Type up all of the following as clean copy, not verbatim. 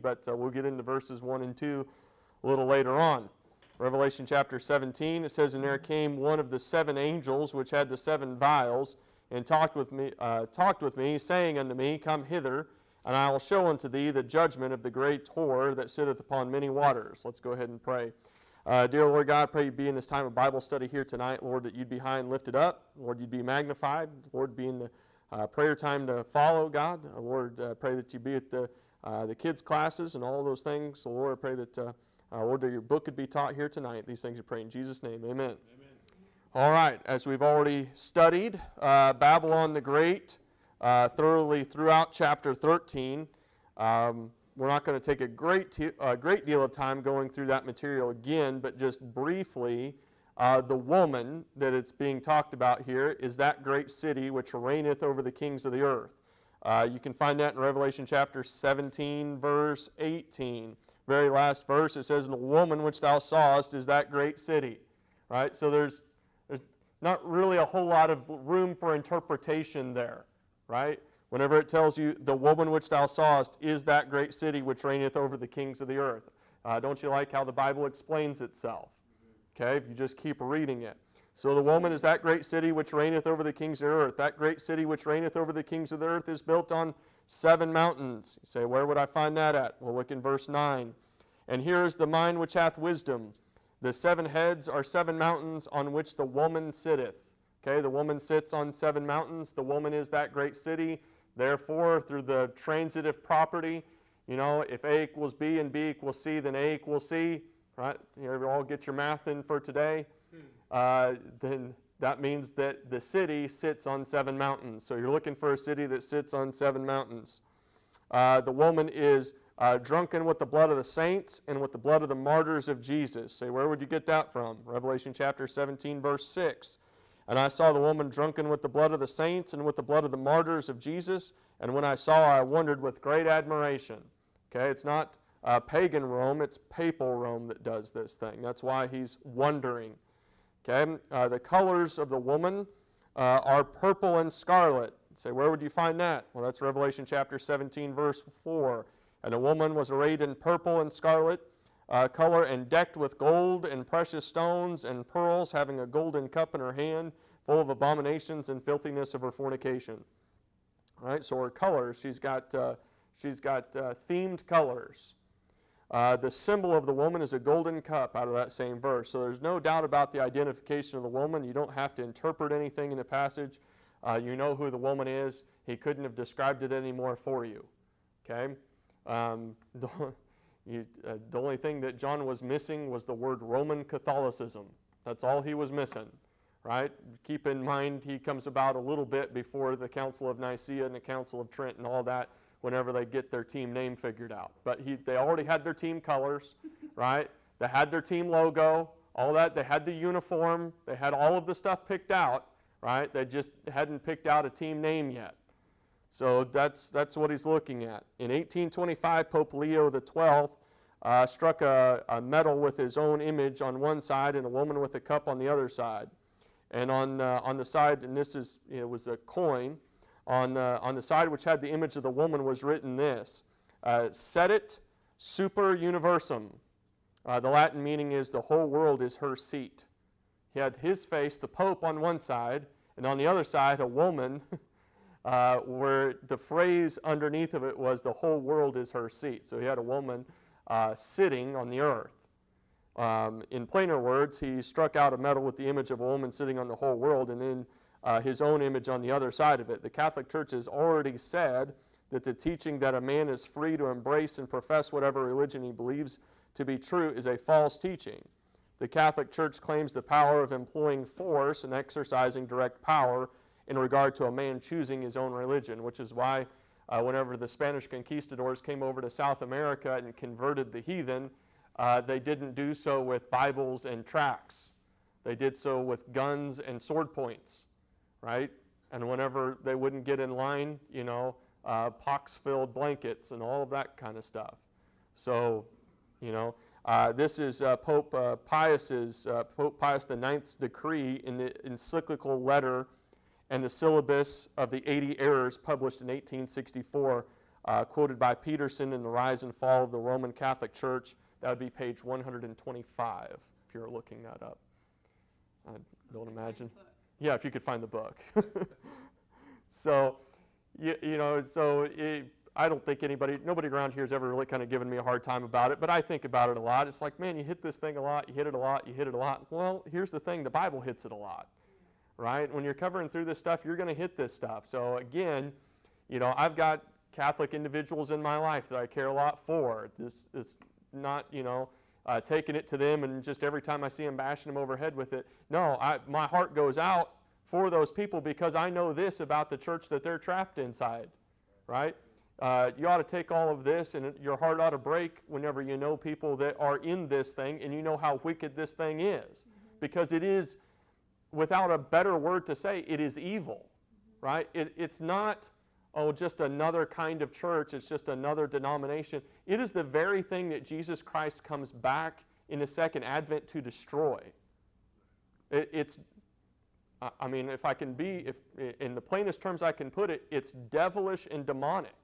but we'll get into verses 1 and 2 a little later on. Revelation chapter 17, it says, "And there came one of the 7 angels which had the 7 vials, and talked with me, saying unto me, Come hither, and I will show unto thee the judgment of the great whore that sitteth upon many waters." Let's go ahead and pray. Dear Lord God, I pray you'd be in this time of Bible study here tonight, Lord, that you'd be high and lifted up. Lord, you'd be magnified. Lord, be in the prayer time to follow, God. Lord, pray that you be at the kids' classes and all those things. So, Lord, I pray that, Lord, that your book could be taught here tonight. These things I pray in Jesus' name. Amen. Amen. All right, as we've already studied Babylon the Great thoroughly throughout chapter 13, we're not going to take a great deal of time going through that material again, but just briefly, the woman that it's being talked about here is that great city which reigneth over the kings of the earth. You can find that in Revelation chapter 17, verse 18. Very last verse, it says, "And the woman which thou sawest is that great city." Right? So there's not really a whole lot of room for interpretation there. Right? Whenever it tells you, "The woman which thou sawest is that great city which reigneth over the kings of the earth." Don't you like how the Bible explains itself? Okay, if you just keep reading it. So the woman is that great city which reigneth over the kings of the earth. That great city which reigneth over the kings of the earth is built on 7 mountains. You say, where would I find that at? We'll look in verse 9. "And here is the mind which hath wisdom. The 7 heads are 7 mountains on which the woman sitteth." Okay, the woman sits on 7 mountains. The woman is that great city. Therefore, through the transitive property, you know, if A equals B and B equals C, then A equals C, right? You all get your math in for today. Then that means that the city sits on 7 mountains. So you're looking for a city that sits on 7 mountains. The woman is drunken with the blood of the saints and with the blood of the martyrs of Jesus. Say, where would you get that from? Revelation chapter 17, verse 6. "And I saw the woman drunken with the blood of the saints and with the blood of the martyrs of Jesus. And when I saw, I wondered with great admiration." Okay, it's not pagan Rome, it's papal Rome that does this thing. That's why he's wondering. Okay, the colors of the woman are purple and scarlet. Say, where would you find that? Well, that's Revelation chapter 17, verse 4. "And a woman was arrayed in purple and scarlet color, and decked with gold and precious stones and pearls, having a golden cup in her hand, full of abominations and filthiness of her fornication." All right, so her colors, she's got themed colors. The symbol of the woman is a golden cup out of that same verse. So there's no doubt about the identification of the woman. You don't have to interpret anything in the passage. You know who the woman is. He couldn't have described it any more for you. Okay? The only thing that John was missing was the word Roman Catholicism. That's all he was missing, right? Keep in mind he comes about a little bit before the Council of Nicaea and the Council of Trent and all that, whenever they get their team name figured out. But they already had their team colors, right? They had their team logo, all that. They had the uniform. They had all of the stuff picked out, right? They just hadn't picked out a team name yet. So that's what he's looking at. In 1825, Pope Leo XII struck a medal with his own image on one side and a woman with a cup on the other side. And on the side, and this is, it was a coin, on the side which had the image of the woman was written this, "Sedit super universum." The Latin meaning is the whole world is her seat. He had his face, the Pope, on one side, and on the other side a woman where the phrase underneath of it was the whole world is her seat. So he had a woman sitting on the earth. In plainer words, he struck out a medal with the image of a woman sitting on the whole world and then his own image on the other side of it. The Catholic Church has already said that the teaching that a man is free to embrace and profess whatever religion he believes to be true is a false teaching. The Catholic Church claims the power of employing force and exercising direct power in regard to a man choosing his own religion, which is why whenever the Spanish conquistadors came over to South America and converted the heathen, they didn't do so with Bibles and tracts. They did so with guns and sword points, right? And whenever they wouldn't get in line, you know, pox-filled blankets and all of that kind of stuff. So, you know, this is Pope Pius IX's decree in the encyclical letter and the syllabus of the 80 errors published in 1864 quoted by Peterson in The Rise and Fall of the Roman Catholic Church. That would be page 125 if you're looking that up. I don't imagine. Yeah, if you could find the book. So, I don't think nobody around here has ever really kind of given me a hard time about it, but I think about it a lot. It's like, man, you hit this thing a lot, you hit it a lot, you hit it a lot. Well, here's the thing, the Bible hits it a lot, right? When you're covering through this stuff, you're going to hit this stuff. So again, I've got Catholic individuals in my life that I care a lot for. This is not, taking it to them and just every time I see them bashing them overhead with it. No, my heart goes out for those people because I know this about the church that they're trapped inside, right? You ought to take all of this and your heart ought to break whenever you know people that are in this thing and you know how wicked this thing is. Because it is, without a better word to say, it is evil, right? It's not, just another kind of church. It's just another denomination. It is the very thing that Jesus Christ comes back in the second advent to destroy. If in the plainest terms I can put it, it's devilish and demonic,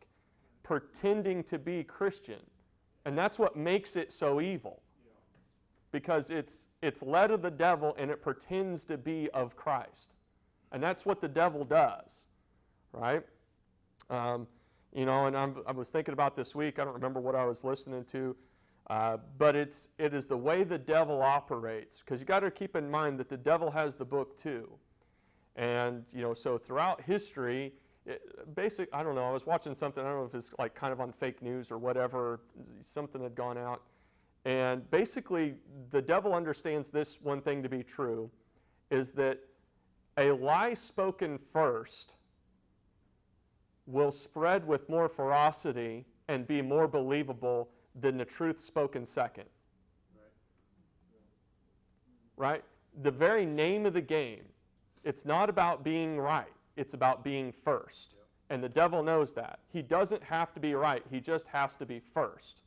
pretending to be Christian. And that's what makes it so evil. Because it's led of the devil and it pretends to be of Christ. And that's what the devil does, right? And I was thinking about this week, I don't remember what I was listening to, but it is the way the devil operates. Because you got to keep in mind that the devil has the book too. And, so throughout history, I don't know, I was watching something, I don't know if it's like kind of on fake news or whatever, something had gone out. And basically, the devil understands this one thing to be true, is that a lie spoken first will spread with more ferocity and be more believable than the truth spoken second. Right? The very name of the game, it's not about being right. It's about being first. And the devil knows that. He doesn't have to be right. He just has to be first.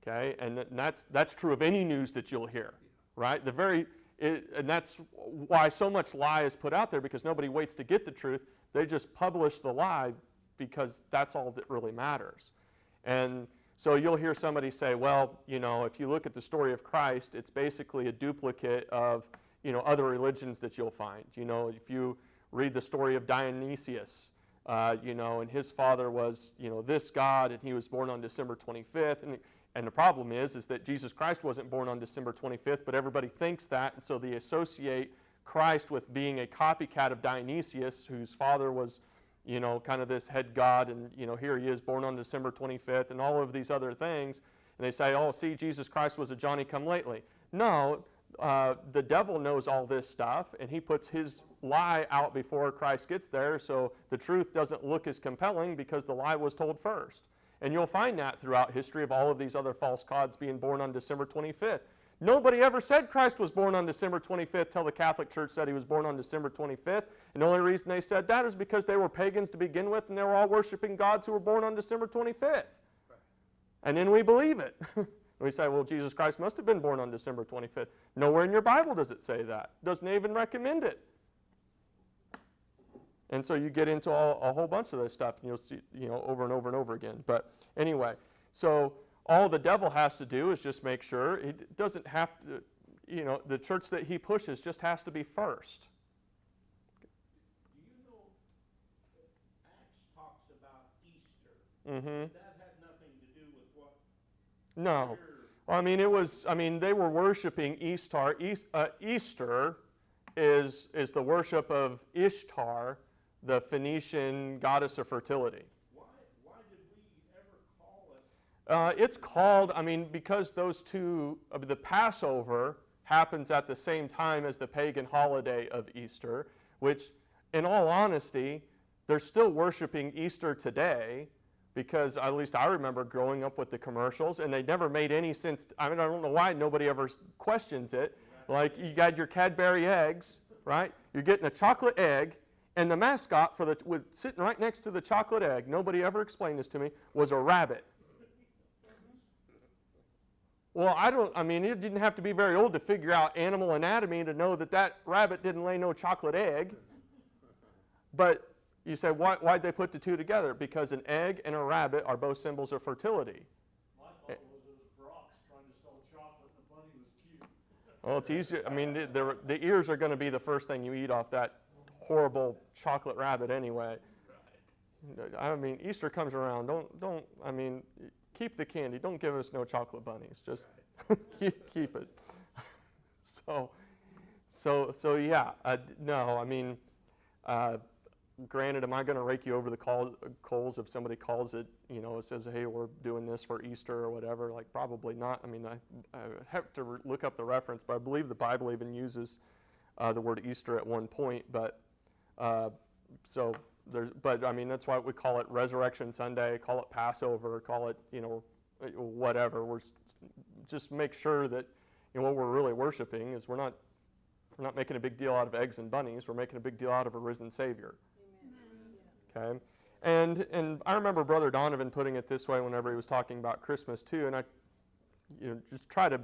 Okay? And that's true of any news that you'll hear. Right? And that's why so much lie is put out there, because nobody waits to get the truth. They just publish the lie because that's all that really matters. And so you'll hear somebody say, well, if you look at the story of Christ, it's basically a duplicate of, other religions that you'll find. If you read the story of Dionysius, and his father was, this god, and he was born on December 25th. And the problem is that Jesus Christ wasn't born on December 25th, but everybody thinks that, and so they associate Christ with being a copycat of Dionysius, whose father was, kind of this head god, and, here he is born on December 25th, and all of these other things. And they say, oh, see, Jesus Christ was a Johnny-come-lately. No, the devil knows all this stuff, and he puts his lie out before Christ gets there, so the truth doesn't look as compelling because the lie was told first. And you'll find that throughout history of all of these other false gods being born on December 25th. Nobody ever said Christ was born on December 25th till the Catholic Church said he was born on December 25th. And the only reason they said that is because they were pagans to begin with, and they were all worshiping gods who were born on December 25th. And then we believe it. We say, well, Jesus Christ must have been born on December 25th. Nowhere in your Bible does it say that. Doesn't even recommend it. And so you get into a whole bunch of this stuff, and you'll see, over and over and over again. But anyway, so all the devil has to do is just make sure it doesn't have to, the church that he pushes just has to be first. Do you know Acts talks about Easter? Mm-hmm. That had nothing to do with what? No. They were worshiping Ishtar. Easter is the worship of Ishtar, the Phoenician goddess of fertility. Why did we ever call it? It's called, because those two, the Passover happens at the same time as the pagan holiday of Easter, which, in all honesty, they're still worshiping Easter today, because at least I remember growing up with the commercials, and they never made any sense. I don't know why nobody ever questions it. Like, you got your Cadbury eggs, right? You're getting a chocolate egg, and the mascot sitting right next to the chocolate egg, nobody ever explained this to me, was a rabbit. Well, it didn't have to be very old to figure out animal anatomy to know that rabbit didn't lay no chocolate egg. But You say, why'd they put the two together? Because an egg and a rabbit are both symbols of fertility. My thought was it was Brock's trying to sell chocolate and the bunny was cute. Well, it's easier. I mean, the ears are going to be the first thing you eat off that horrible chocolate rabbit anyway. I mean, Easter comes around. Don't. I mean, keep the candy. Don't give us no chocolate bunnies. Just keep it. So yeah. No, I mean, granted, am I going to rake you over the coals if somebody calls it, it says, hey, we're doing this for Easter or whatever? Like, probably not. I mean, I have to look up the reference, but I believe the Bible even uses the word Easter at one point. But but I mean, that's why we call it Resurrection Sunday, call it Passover, call it, whatever. We're just make sure that what we're really worshiping is we're not making a big deal out of eggs and bunnies. We're making a big deal out of a risen Savior. Amen. Okay, and I remember Brother Donovan putting it this way whenever he was talking about Christmas too, and I, just try to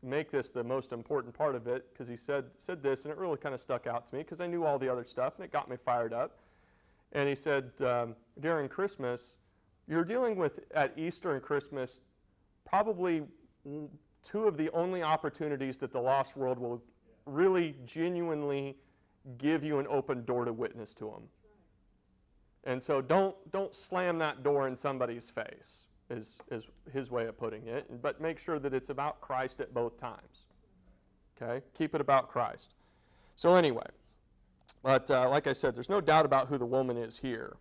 make this the most important part of it, because he said this, and it really kind of stuck out to me because I knew all the other stuff, and it got me fired up. And he said, during Christmas, you're dealing with, at Easter and Christmas, probably two of the only opportunities that the lost world will really genuinely give you an open door to witness to them. And so don't slam that door in somebody's face, is his way of putting it, but make sure that it's about Christ at both times. Okay? Keep it about Christ. So anyway, but like I said, there's no doubt about who the woman is here.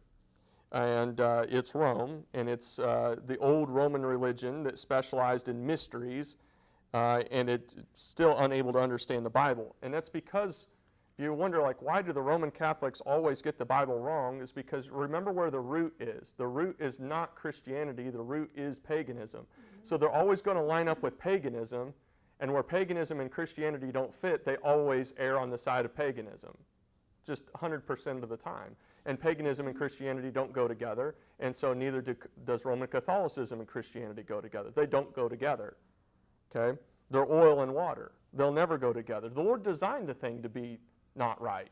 And it's Rome, and it's the old Roman religion that specialized in mysteries, and it's still unable to understand the Bible. And that's because you wonder, like, why do the Roman Catholics always get the Bible wrong? Is because remember where the root is. The root is not Christianity. The root is paganism. Mm-hmm. So they're always going to line up with paganism, and where paganism and Christianity don't fit, they always err on the side of paganism, just 100% of the time. And paganism and Christianity don't go together, and so neither does Roman Catholicism and Christianity go together. They don't go together. Okay? They're oil and water. They'll never go together. The Lord designed the thing to be not right.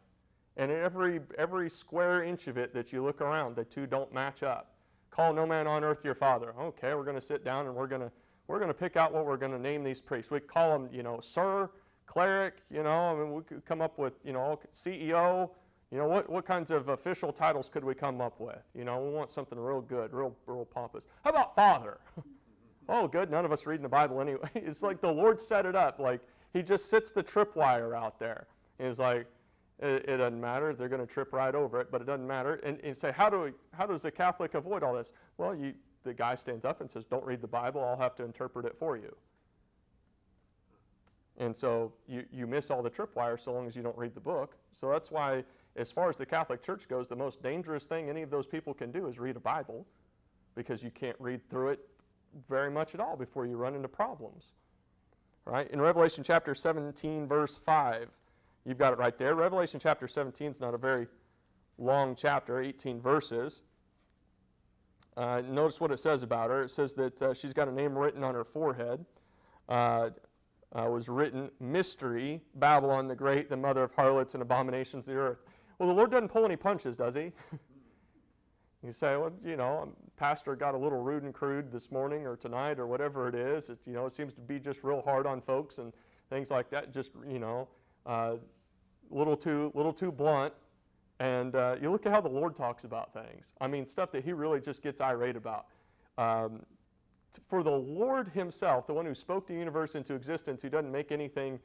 And every square inch of it that you look around, the two don't match up. Call no man on earth your father. Okay, we're going to sit down and we're going to pick out what we're going to name these priests. We call them, sir, cleric, I mean, we could come up with, CEO, what kinds of official titles could we come up with? We want something real good, real pompous. How about father? Oh, good, none of us reading the Bible anyway. It's like the Lord set it up. Like, he just sits the tripwire out there. And he's like, it doesn't matter. They're going to trip right over it, but it doesn't matter. And say, how does a Catholic avoid all this? Well, the guy stands up and says, don't read the Bible. I'll have to interpret it for you. And so you miss all the tripwires so long as you don't read the book. So that's why, as far as the Catholic Church goes, the most dangerous thing any of those people can do is read a Bible, because you can't read through it very much at all before you run into problems. Right? In Revelation chapter 17, verse 5, you've got it right there. Revelation chapter 17 is not a very long chapter, 18 verses. Notice what it says about her. It says that she's got a name written on her forehead. Was written, Mystery, Babylon the Great, the mother of harlots and abominations of the earth. Well, the Lord doesn't pull any punches, does he? You say, well, pastor got a little rude and crude this morning or tonight or whatever it is. It seems to be just real hard on folks and things like that. Just, little too blunt. And you look at how the Lord talks about things. I mean, stuff that he really just gets irate about. For the Lord himself, the one who spoke the universe into existence, who doesn't make anything,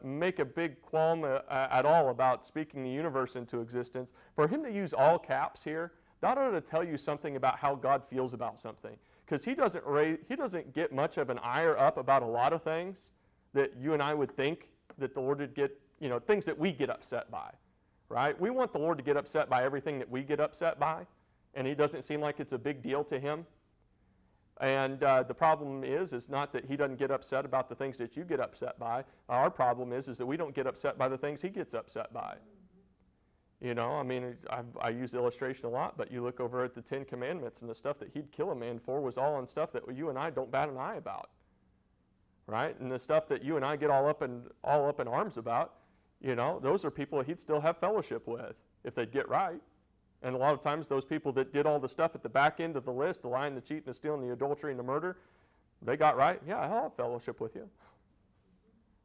make a big qualm at all about speaking the universe into existence, for him to use all caps here, that ought to tell you something about how God feels about something. Because he doesn't get much of an ire up about a lot of things that you and I would think that the Lord would get, things that we get upset by, right? We want the Lord to get upset by everything that we get upset by, and it doesn't seem like it's a big deal to him. And the problem is not that he doesn't get upset about the things that you get upset by. Our problem is that we don't get upset by the things he gets upset by. I mean, I use the illustration a lot, but you look over at the Ten Commandments, and the stuff that he'd kill a man for was all on stuff that you and I don't bat an eye about, right? And the stuff that you and I get all up in arms about, those are people that he'd still have fellowship with if they'd get right. And a lot of times those people that did all the stuff at the back end of the list, the lying, the cheating, the stealing, the adultery, and the murder, they got right. Yeah, I'll have fellowship with you.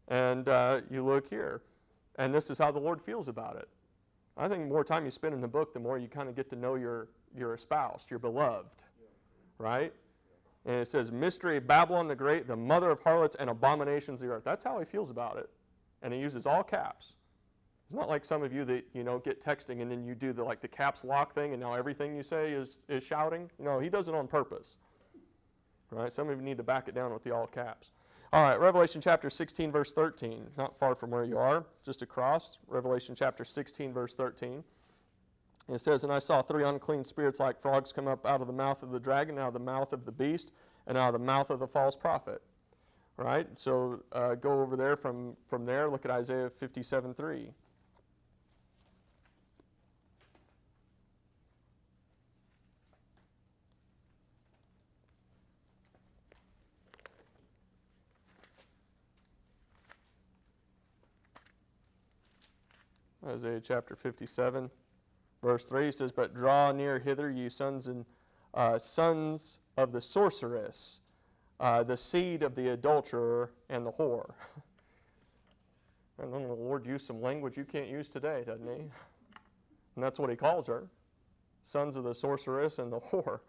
And you look here, and this is how the Lord feels about it. I think the more time you spend in the book, the more you kind of get to know your espoused, your beloved, right? And it says, mystery of Babylon the Great, the mother of harlots and abominations of the earth. That's how he feels about it. And he uses all caps. It's not like some of you that, get texting and then you do the caps lock thing and now everything you say is shouting. No, he does it on purpose. Right? Some of you need to back it down with the all caps. All right, Revelation chapter 16, verse 13. Not far from where you are, just across. Revelation chapter 16, verse 13. It says, and I saw 3 unclean spirits like frogs come up out of the mouth of the dragon, out of the mouth of the beast, and out of the mouth of the false prophet. Right? So go over there from there. Look at Isaiah 57:3. Isaiah chapter 57, verse 3 says, but draw near hither, ye sons of the sorceress, the seed of the adulterer and the whore. And then the Lord used some language you can't use today, doesn't he? And that's what he calls her, sons of the sorceress and the whore.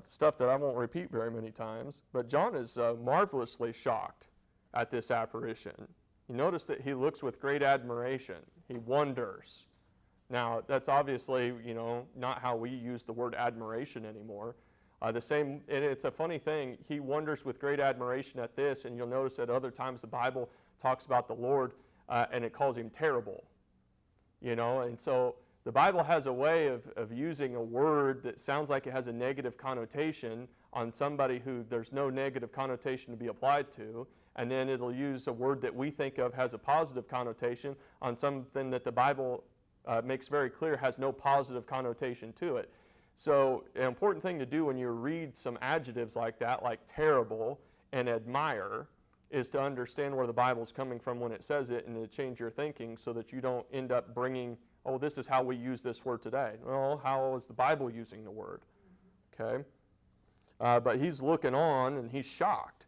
Stuff that I won't repeat very many times. But John is marvelously shocked at this apparition. You notice that he looks with great admiration. He wonders. Now, that's obviously, not how we use the word admiration anymore. And it's a funny thing. He wonders with great admiration at this, and you'll notice at other times the Bible talks about the Lord, and it calls him terrible. And so the Bible has a way of using a word that sounds like it has a negative connotation on somebody who there's no negative connotation to be applied to, and then it'll use a word that we think of has a positive connotation on something that the Bible makes very clear has no positive connotation to it. So an important thing to do when you read some adjectives like that, like terrible and admire, is to understand where the Bible's coming from when it says it and to change your thinking so that you don't end up bringing, oh, this is how we use this word today. Well, how is the Bible using the word? Okay? But he's looking on and he's shocked.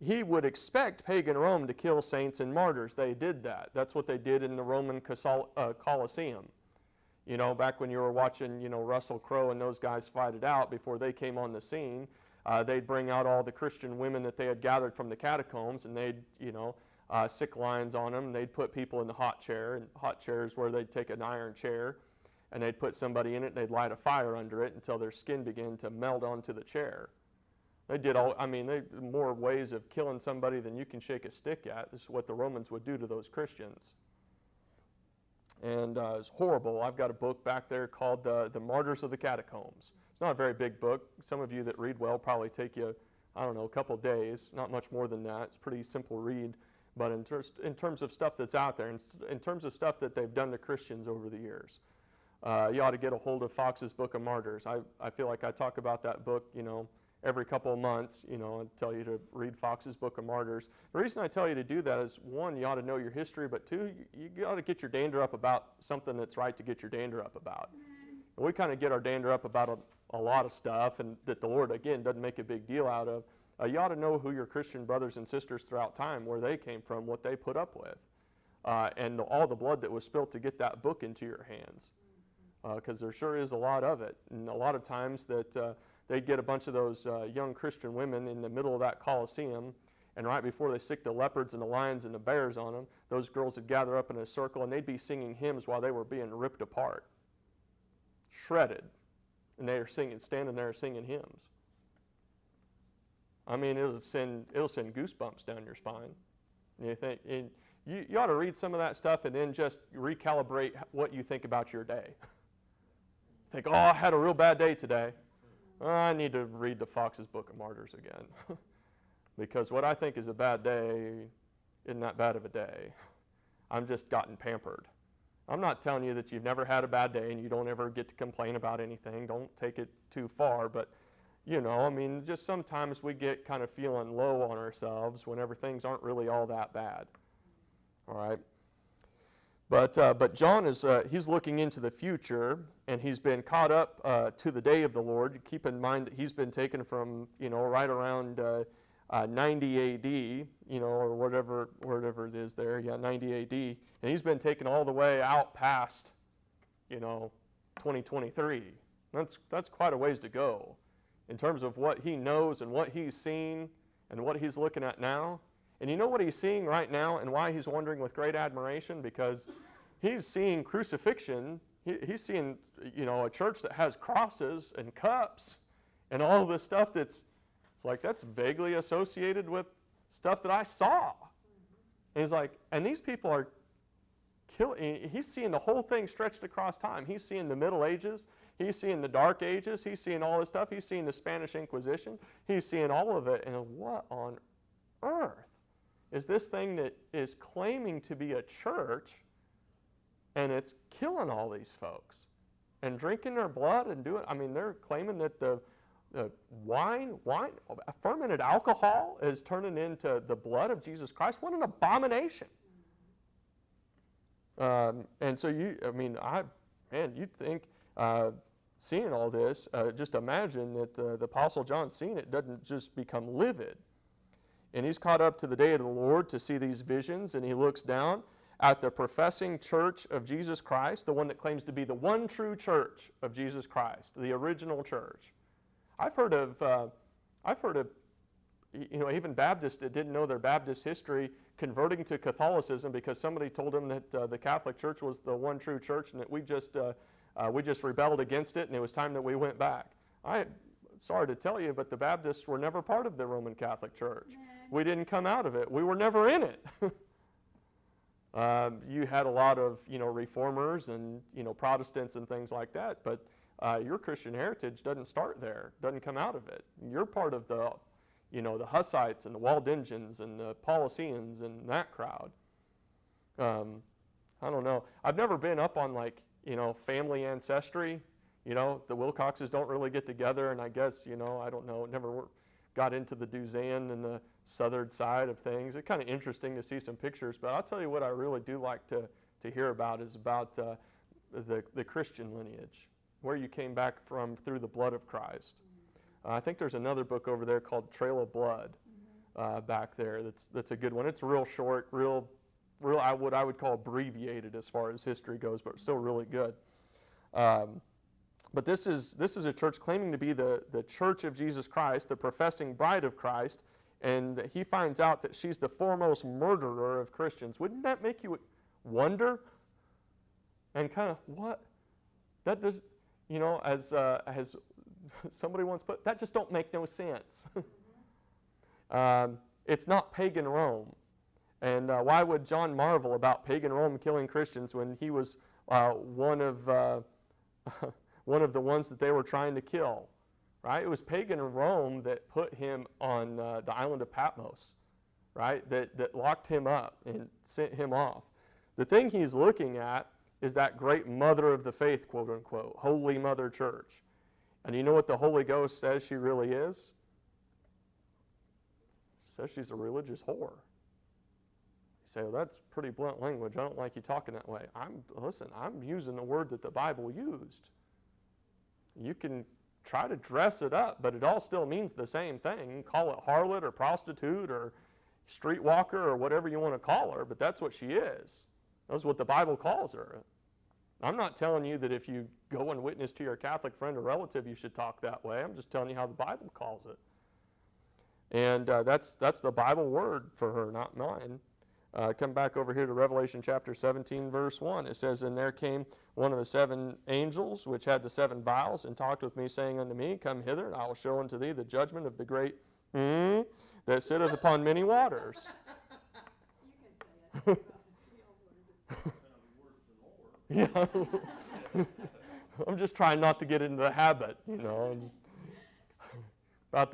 He would expect pagan Rome to kill saints and martyrs. They did that. That's what they did in the Roman Colosseum. Back when you were watching, Russell Crowe and those guys fight it out before they came on the scene, they'd bring out all the Christian women that they had gathered from the catacombs, and they'd, sick lines on them. They'd put people in the hot chair, and hot chairs where they'd take an iron chair, and they'd put somebody in it, and they'd light a fire under it until their skin began to melt onto the chair. They did more ways of killing somebody than you can shake a stick at. This is what the Romans would do to those Christians. And it's horrible. I've got a book back there called The Martyrs of the Catacombs. It's not a very big book. Some of you that read well probably take you, a couple of days, not much more than that. It's a pretty simple read. But in terms of stuff that's out there, and in terms of stuff that they've done to Christians over the years, you ought to get a hold of Fox's Book of Martyrs. I feel like I talk about that book, every couple of months, I tell you to read Fox's Book of Martyrs. The reason I tell you to do that is, one, you ought to know your history, but two, you ought to get your dander up about something that's right to get your dander up about. And we kind of get our dander up about a lot of stuff, and that the Lord, again, doesn't make a big deal out of. You ought to know who your Christian brothers and sisters throughout time, where they came from, what they put up with, and all the blood that was spilled to get that book into your hands, because there sure is a lot of it. And a lot of times that they'd get a bunch of those young Christian women in the middle of that Colosseum, and right before they stick the leopards and the lions and the bears on them, those girls would gather up in a circle, and they'd be singing hymns while they were being ripped apart, shredded, and they are standing there singing hymns. It'll send goosebumps down your spine. And you think, and you ought to read some of that stuff and then just recalibrate what you think about your day. Think, I had a real bad day today. I need to read the Fox's Book of Martyrs again. Because what I think is a bad day isn't that bad of a day. I'm just gotten pampered. I'm not telling you that you've never had a bad day and you don't ever get to complain about anything. Don't take it too far. But, just sometimes we get kind of feeling low on ourselves whenever things aren't really all that bad. All right? But John is he's looking into the future, and he's been caught up to the day of the Lord. Keep in mind that he's been taken from right around 90 A.D. Or whatever it is there, 90 A.D. And he's been taken all the way out past 2023. That's quite a ways to go in terms of what he knows and what he's seen and what he's looking at now. And you know what he's seeing right now and why he's wondering with great admiration? Because he's seeing crucifixion. He's seeing, a church that has crosses and cups and all this stuff that's vaguely associated with stuff that I saw. And he's like, and these people are killing. He's seeing the whole thing stretched across time. He's seeing the Middle Ages. He's seeing the Dark Ages. He's seeing all this stuff. He's seeing the Spanish Inquisition. He's seeing all of it. And what on earth is this thing that is claiming to be a church, and it's killing all these folks and drinking their blood and doing? I mean, they're claiming that the wine, fermented alcohol is turning into the blood of Jesus Christ. What an abomination! And so you'd think, seeing all this, just imagine that the Apostle John seeing it doesn't just become livid. And he's caught up to the day of the Lord to see these visions, and he looks down at the professing church of Jesus Christ, the one that claims to be the one true church of Jesus Christ, the original church. I've heard of even Baptists that didn't know their Baptist history converting to Catholicism because somebody told them that the Catholic Church was the one true church and that we just rebelled against it and it was time that we went back. Sorry to tell you, but the Baptists were never part of the Roman Catholic Church. We didn't come out of it. We were never in it. You had a lot of reformers and Protestants and things like that, but your Christian heritage doesn't start there, doesn't come out of it. You're part of the the Hussites and the Waldensians and the Paulicians and that crowd. I don't know. I've never been up on family ancestry. The Wilcoxes don't really get together, and I guess I don't know. Never got into the Duzan and the southern side of things. It's kind of interesting to see some pictures, but I'll tell you what I really do like to hear about is about the Christian lineage, where you came back from through the blood of Christ. I think there's another book over there called Trail of Blood back there. That's a good one. It's real short, real what I would call abbreviated as far as history goes, but still really good. But this is a church claiming to be the church of Jesus Christ, the professing bride of Christ, and he finds out that she's the foremost murderer of Christians. Wouldn't that make you wonder? And kind of what? That does, as somebody once put, that just don't make no sense. It's not pagan Rome. And why would John marvel about pagan Rome killing Christians when he was one of the ones that they were trying to kill? Right? It was pagan Rome that put him on the island of Patmos, right? That locked him up and sent him off. The thing he's looking at is that great mother of the faith, quote unquote, Holy Mother Church. And you know what the Holy Ghost says she really is? She says she's a religious whore. You say, well, that's pretty blunt language. I don't like you talking that way. I'm using the word that the Bible used. You can try to dress it up, but it all still means the same thing. You can call it harlot or prostitute or streetwalker or whatever you want to call her, but that's what she is. That's what the Bible calls her. I'm not telling you that if you go and witness to your Catholic friend or relative, you should talk that way. I'm just telling you how the Bible calls it. And that's the Bible word for her, not mine. Come back over here to Revelation chapter 17, verse 1. It says, And there came one of the 7 angels, which had the 7 vials, and talked with me, saying unto me, Come hither, and I will show unto thee the judgment of the great that sitteth upon many waters. You can say it. Yeah. I'm just trying not to get into the habit, About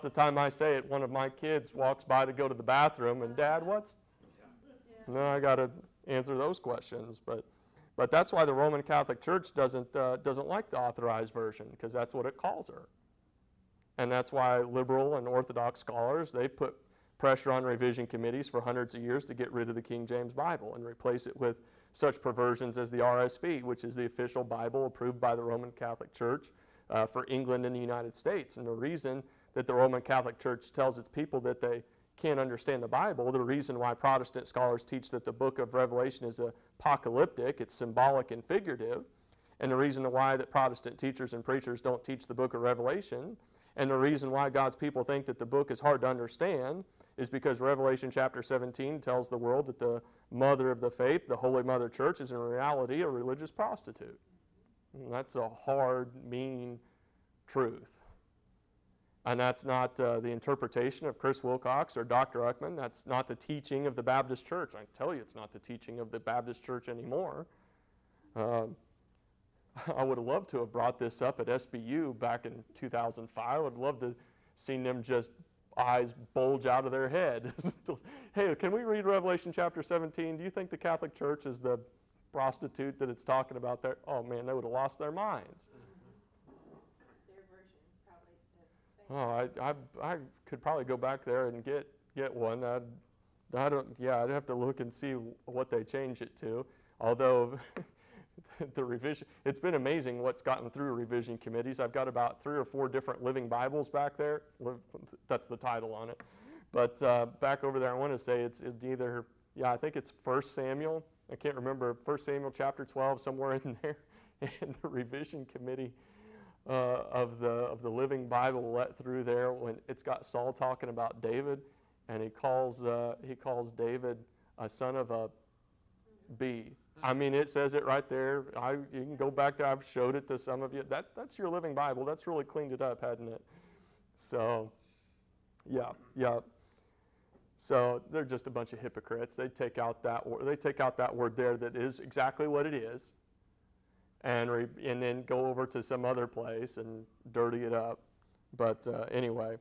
the time I say it, one of my kids walks by to go to the bathroom, and Dad, what's? And then I got to answer those questions. But that's why the Roman Catholic Church doesn't like the authorized version, because that's what it calls her. And that's why liberal and Orthodox scholars, they put pressure on revision committees for hundreds of years to get rid of the King James Bible and replace it with such perversions as the RSV, which is the official Bible approved by the Roman Catholic Church for England and the United States. And the reason that the Roman Catholic Church tells its people that they can't understand the Bible, the reason why Protestant scholars teach that the book of Revelation is apocalyptic, it's symbolic and figurative, and the reason why that Protestant teachers and preachers don't teach the book of Revelation, and the reason why God's people think that the book is hard to understand is because Revelation chapter 17 tells the world that the mother of the faith, the Holy Mother Church, is in reality a religious prostitute. And that's a hard, mean truth. And that's not the interpretation of Chris Wilcox or Dr. Uckman. That's not the teaching of the Baptist Church. I can tell you it's not the teaching of the Baptist Church anymore. I would have loved to have brought this up at SBU back in 2005. I would love to have seen them just eyes bulge out of their head. Hey, can we read Revelation chapter 17? Do you think the Catholic Church is the prostitute that it's talking about there? Oh man, they would have lost their minds. Their version probably doesn't say. Oh, I could probably go back there and get one. I'd have to look and see what they changed it to. Although the revision, it's been amazing what's gotten through revision committees. I've got about 3 or 4 different Living Bibles back there. That's the title on it. But back over there, I want to say it's either, I think it's 1 Samuel. I can't remember, 1 Samuel chapter 12, somewhere in there. And the revision committee of the Living Bible let through there when it's got Saul talking about David, and he calls David a son of a bee. I mean, it says it right there. You can go back there. I've showed it to some of you. That's your Living Bible. That's really cleaned it up, hadn't it? So, yeah. So they're just a bunch of hypocrites. They take out that word there that is exactly what it is, and then go over to some other place and dirty it up. But anyway,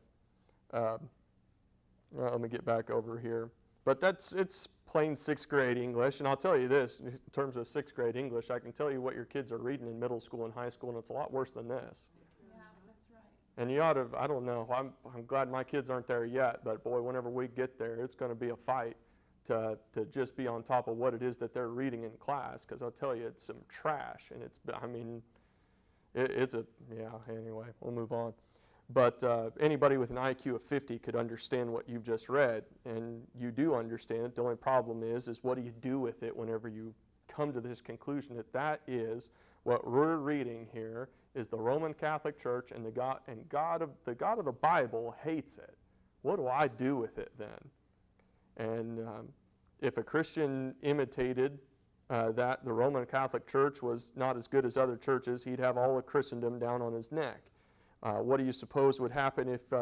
let me get back over here. But it's plain 6th grade English, and I'll tell you this, in terms of 6th grade English, I can tell you what your kids are reading in middle school and high school, and it's a lot worse than this. Yeah, that's right. And you ought to, I don't know, I'm glad my kids aren't there yet, but boy, whenever we get there, it's going to be a fight to just be on top of what it is that they're reading in class, because I'll tell you, it's some trash, and anyway, we'll move on. But anybody with an IQ of 50 could understand what you've just read, and you do understand it. The only problem is what do you do with it whenever you come to this conclusion that is what we're reading here is the Roman Catholic Church, and the God of the Bible hates it. What do I do with it then? And if a Christian imitated that the Roman Catholic Church was not as good as other churches, he'd have all of Christendom down on his neck. What do you suppose would happen if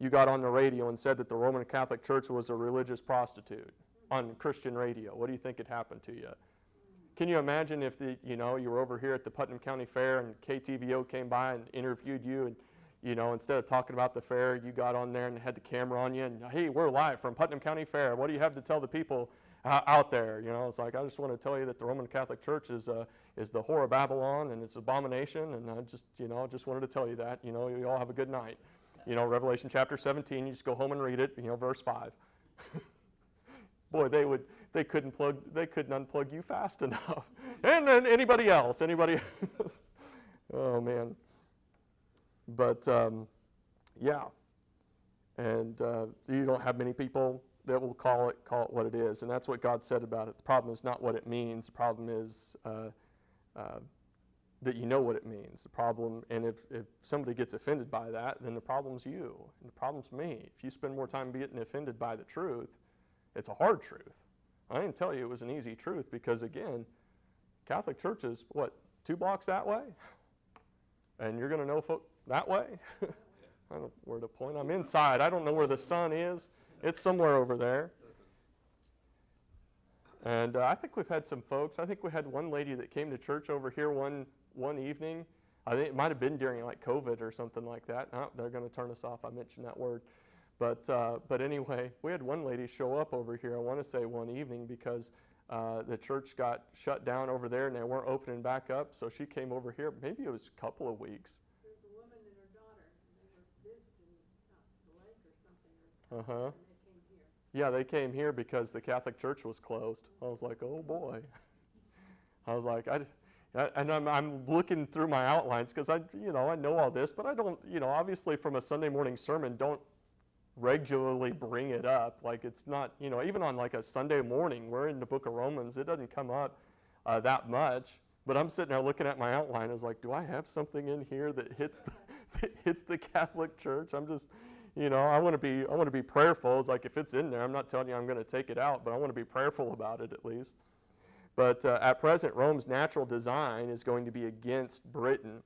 you got on the radio and said that the Roman Catholic Church was a religious prostitute on Christian radio? What do you think would happen to you? Can you imagine if you were over here at the Putnam County Fair and KTVO came by and interviewed you, and instead of talking about the fair, you got on there and had the camera on you and, hey, we're live from Putnam County Fair. What do you have to tell the people out there? It's like, I just want to tell you that the Roman Catholic Church is the whore of Babylon, and it's an abomination, and I just wanted to tell you that. You all have a good night. Revelation chapter 17, you just go home and read it, verse 5. Boy, they couldn't unplug you fast enough. And then anybody else. Oh man. But yeah. And you don't have many people that will call it what it is, and that's what God said about it. The problem is not what it means. The problem is that you know what it means. The problem, and if somebody gets offended by that, then the problem's you, and the problem's me. If you spend more time getting offended by the truth, it's a hard truth. I didn't tell you it was an easy truth because, again, Catholic Church is, 2 blocks that way? And you're going to know that way? I don't know where to point. I'm inside. I don't know where the sun is. It's somewhere over there. And I think we've had some folks. I think we had one lady that came to church over here one evening. I think it might have been during like COVID or something like that. Oh, they're going to turn us off. I mentioned that word. But anyway, we had one lady show up over here, I want to say one evening, because the church got shut down over there and they weren't opening back up. So she came over here. Maybe it was a couple of weeks. There was a woman and her daughter, and they were visiting the lake or something, and they came here. Yeah, they came here because the Catholic Church was closed. I was like, oh boy. I was like, and I'm looking through my outlines because I know all this, but I don't, obviously from a Sunday morning sermon, don't regularly bring it up. Like it's not, even on like a Sunday morning, we're in the book of Romans, it doesn't come up that much. But I'm sitting there looking at my outline. I was like, do I have something in here that hits the Catholic Church? I'm just, I want to be prayerful. It's like if it's in there, I'm not telling you I'm going to take it out, but I want to be prayerful about it at least. But at present, Rome's natural design is going to be against Britain.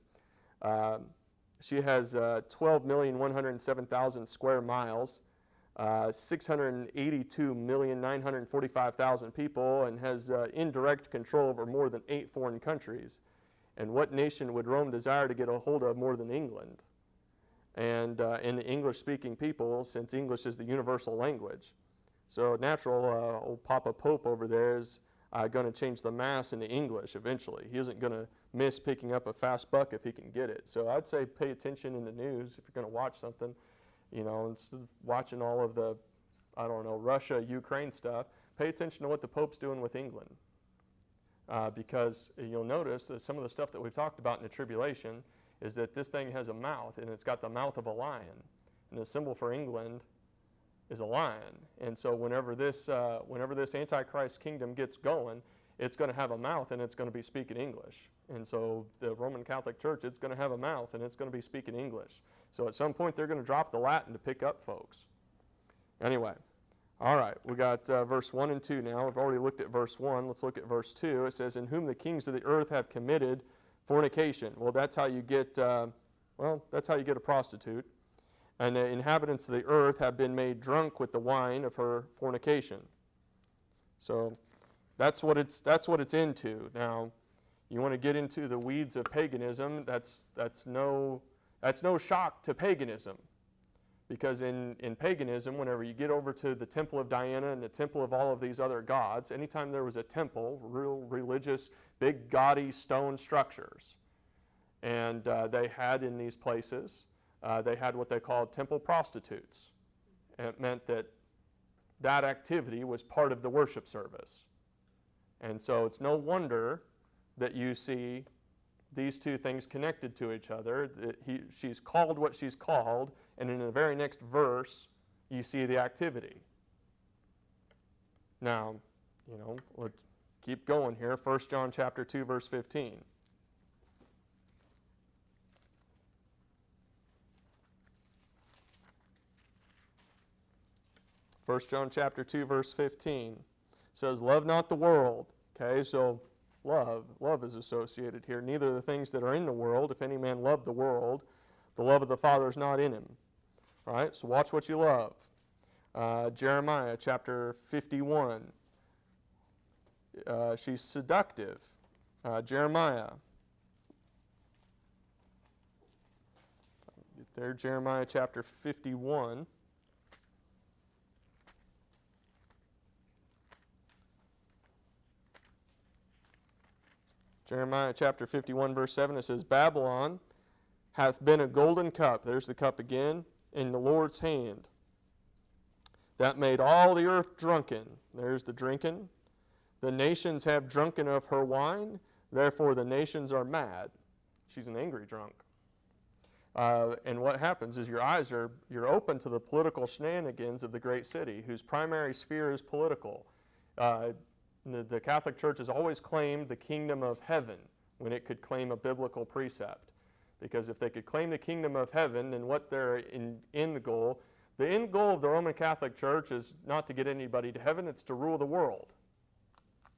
She has 12,107,000 square miles, 682,945,000 people, and has indirect control over more than 8 foreign countries. And what nation would Rome desire to get a hold of more than England? And in the English-speaking people, since English is the universal language. So natural, old Papa Pope over there is going to change the Mass into English eventually. He isn't going to miss picking up a fast buck if he can get it. So I'd say pay attention in the news if you're going to watch something. Instead of watching all of the, Russia, Ukraine stuff, pay attention to what the Pope's doing with England. Because you'll notice that some of the stuff that we've talked about in the tribulation is that this thing has a mouth, and it's got the mouth of a lion. And the symbol for England is a lion. And so whenever this Antichrist kingdom gets going, it's going to have a mouth, and it's going to be speaking English. And so the Roman Catholic Church, it's going to have a mouth, and it's going to be speaking English. So at some point, they're going to drop the Latin to pick up folks. Anyway, all right, we got verse 1 and 2 now. We've already looked at verse 1. Let's look at verse 2. It says, in whom the kings of the earth have committed fornication. Well, that's how you get a prostitute. And the inhabitants of the earth have been made drunk with the wine of her fornication. So that's what it's into. Now, you want to get into the weeds of paganism, that's no shock to paganism. Because in paganism, whenever you get over to the temple of Diana and the temple of all of these other gods, anytime there was a temple, real religious, big gaudy stone structures, and they had in these places, they had what they called temple prostitutes. And it meant that activity was part of the worship service. And so it's no wonder that you see these two things connected to each other. She's called what she's called, and in the very next verse, you see the activity. Now, let's keep going here. 1 John chapter 2, verse 15. 1 John chapter 2, verse 15 says, love not the world. Okay, so love is associated here. Neither the things that are in the world. If any man love the world, the love of the Father is not in him. All right, so watch what you love. Jeremiah chapter 51. She's seductive. Jeremiah. Get there, Jeremiah chapter 51. Jeremiah chapter 51, verse 7, it says, Babylon hath been a golden cup, there's the cup again, in the Lord's hand, that made all the earth drunken. There's the drinking. The nations have drunken of her wine, therefore the nations are mad. She's an angry drunk. And what happens is you're open to the political shenanigans of the great city, whose primary sphere is political. The Catholic Church has always claimed the kingdom of heaven when it could claim a biblical precept. Because if they could claim the kingdom of heaven, then what their end goal of the Roman Catholic Church is not to get anybody to heaven, it's to rule the world.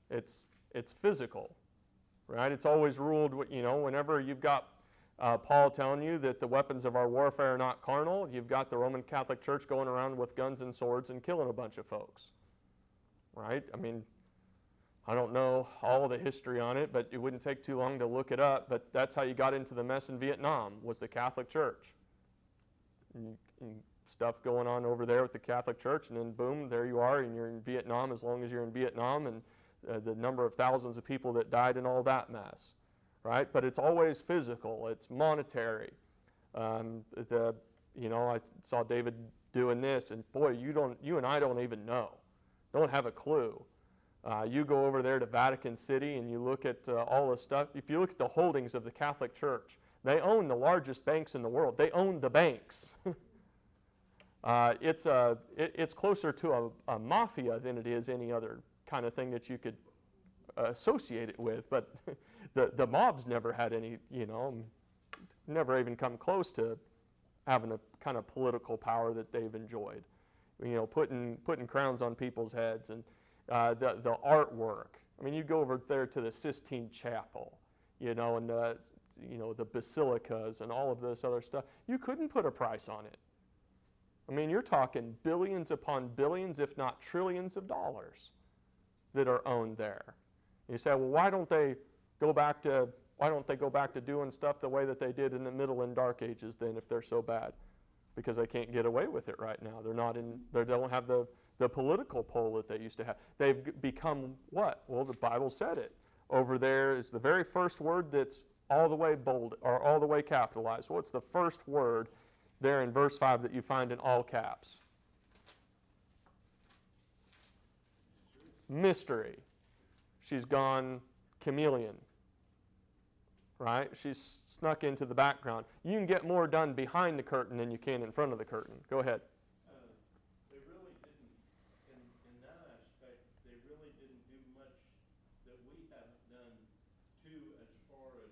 It's physical, right? It's always ruled, whenever you've got Paul telling you that the weapons of our warfare are not carnal, you've got the Roman Catholic Church going around with guns and swords and killing a bunch of folks, right? I mean, I don't know all the history on it, but it wouldn't take too long to look it up. But that's how you got into the mess in Vietnam, was the Catholic Church. And stuff going on over there with the Catholic Church, and then boom, there you are, and you're in Vietnam as long as you're in Vietnam, and the number of thousands of people that died and all that mess, right? But it's always physical. It's monetary. I saw David doing this, and boy, you and I don't even know, don't have a clue. You go over there to Vatican City and you look at all the stuff. If you look at the holdings of the Catholic Church, they own the largest banks in the world. They own the banks. It's closer to a mafia than it is any other kind of thing that you could associate it with. But the mob's never had any, never even come close to having a kind of political power that they've enjoyed. Putting crowns on people's heads and the artwork. I mean, you go over there to the Sistine Chapel, and the basilicas and all of this other stuff. You couldn't put a price on it. I mean, you're talking billions upon billions, if not trillions of dollars that are owned there. You say, well, why don't they go back to doing stuff the way that they did in the Middle and Dark Ages then, if they're so bad? Because they can't get away with it right now. They don't have the political pull that they used to have. They've become what? Well, the Bible said it. Over there is the very first word that's all the way bold or all the way capitalized. What's the first word there in verse 5 that you find in all caps? Mystery. She's gone chameleon. Right? She's snuck into the background. You can get more done behind the curtain than you can in front of the curtain. Go ahead. They really didn't, in that aspect, they really didn't do much that we haven't done too, as far as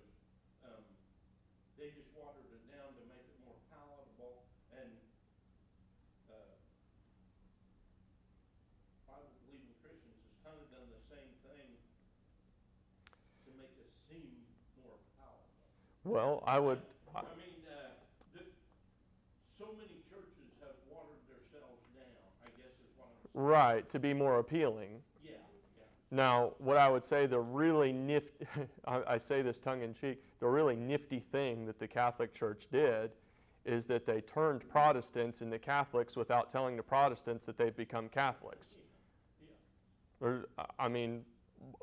they just watered it down to make it more palatable. And Bible-believing Christians has kind of done the same thing to make it seem more palatable. Well, I would. So many churches have watered themselves down, I guess is what I'm saying. Right, to be more appealing. Yeah. Now, what I would say, the really nifty, I say this tongue in cheek, the really nifty thing that the Catholic Church did is that they turned Protestants into Catholics without telling the Protestants that they've become Catholics. I mean,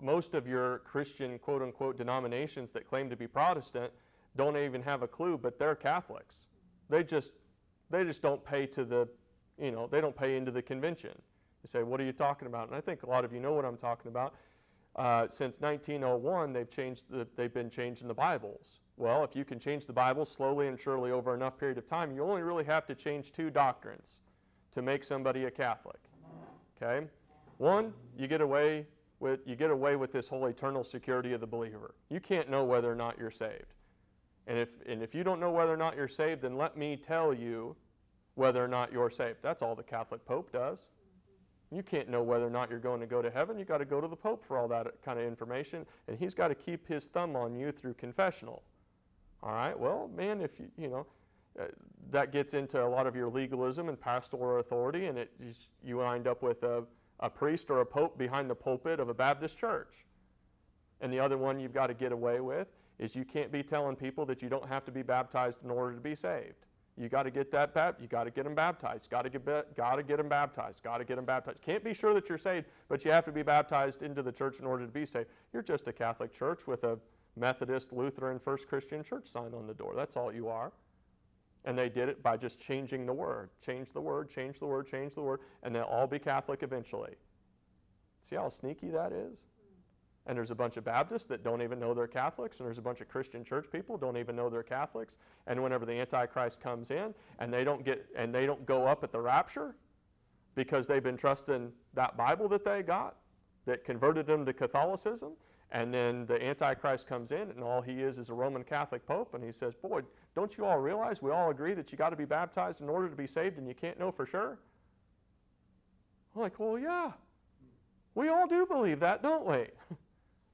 most of your Christian, quote-unquote, denominations that claim to be Protestant don't even have a clue, but they're Catholics. They just don't pay to the, they don't pay into the convention. You say, what are you talking about? And I think a lot of you know what I'm talking about. Since 1901, they've been changing the Bibles. Well, if you can change the Bible slowly and surely over enough period of time, you only really have to change two doctrines to make somebody a Catholic. Okay? One, you get away with this whole eternal security of the believer. You can't know whether or not you're saved. And if you don't know whether or not you're saved, then let me tell you whether or not you're saved. That's all the Catholic Pope does. You can't know whether or not you're going to go to heaven. You've got to go to the Pope for all that kind of information, and he's got to keep his thumb on you through confessional. All right, well, man, if that gets into a lot of your legalism and pastoral authority, and you wind up with a priest or a pope behind the pulpit of a Baptist church. And the other one you've got to get away with is you can't be telling people that you don't have to be baptized in order to be saved. You got to get you got to get them baptized. Got to get them baptized. Got to get them baptized. Can't be sure that you're saved, but you have to be baptized into the church in order to be saved. You're just a Catholic church with a Methodist, Lutheran, First Christian Church sign on the door. That's all you are. And they did it by just changing the word. Change the word, change the word, change the word, and they'll all be Catholic eventually. See how sneaky that is? And there's a bunch of Baptists that don't even know they're Catholics, and there's a bunch of Christian church people don't even know they're Catholics. And whenever the Antichrist comes in, and they don't go up at the rapture because they've been trusting that Bible that they got that converted them to Catholicism, and then the Antichrist comes in, and all he is a Roman Catholic Pope, and he says, boy, don't you all realize we all agree that you got to be baptized in order to be saved, and you can't know for sure? I'm like, well, yeah. We all do believe that, don't we?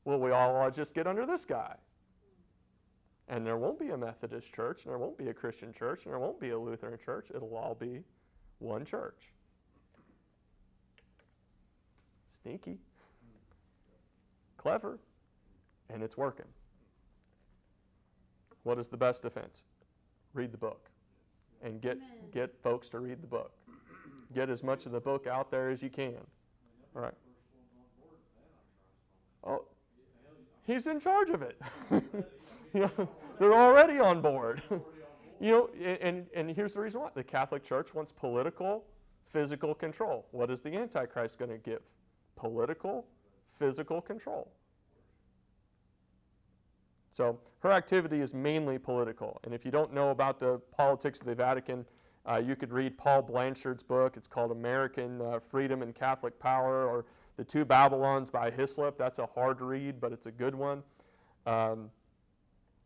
Well, we all just get under this guy. And there won't be a Methodist church, and there won't be a Christian church, and there won't be a Lutheran church. It'll all be one church. Sneaky. Clever. And it's working. What is the best defense? Read the book. And get folks to read the book. Get as much of the book out there as you can. All right. Oh, he's in charge of it. They're already on board. You know, and here's the reason why. The Catholic Church wants political, physical control. What is the Antichrist going to give? Political, physical control. So her activity is mainly political. And if you don't know about the politics of the Vatican, you could read Paul Blanchard's book. It's called American Freedom and Catholic Power, or The Two Babylons by Hislop. That's a hard read, but it's a good one.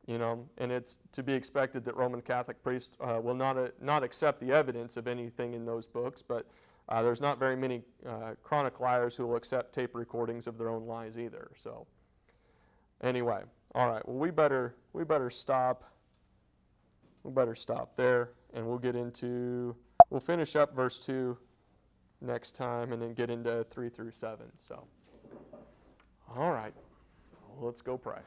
You know, and it's to be expected that Roman Catholic priests will not accept the evidence of anything in those books, but there's not very many chroniclers who will accept tape recordings of their own lies either. So anyway, all right. Well, we better stop. We better stop there, and we'll finish up verse 2 next time, and then get into 3 through 7. So, all right. Well, let's go pray.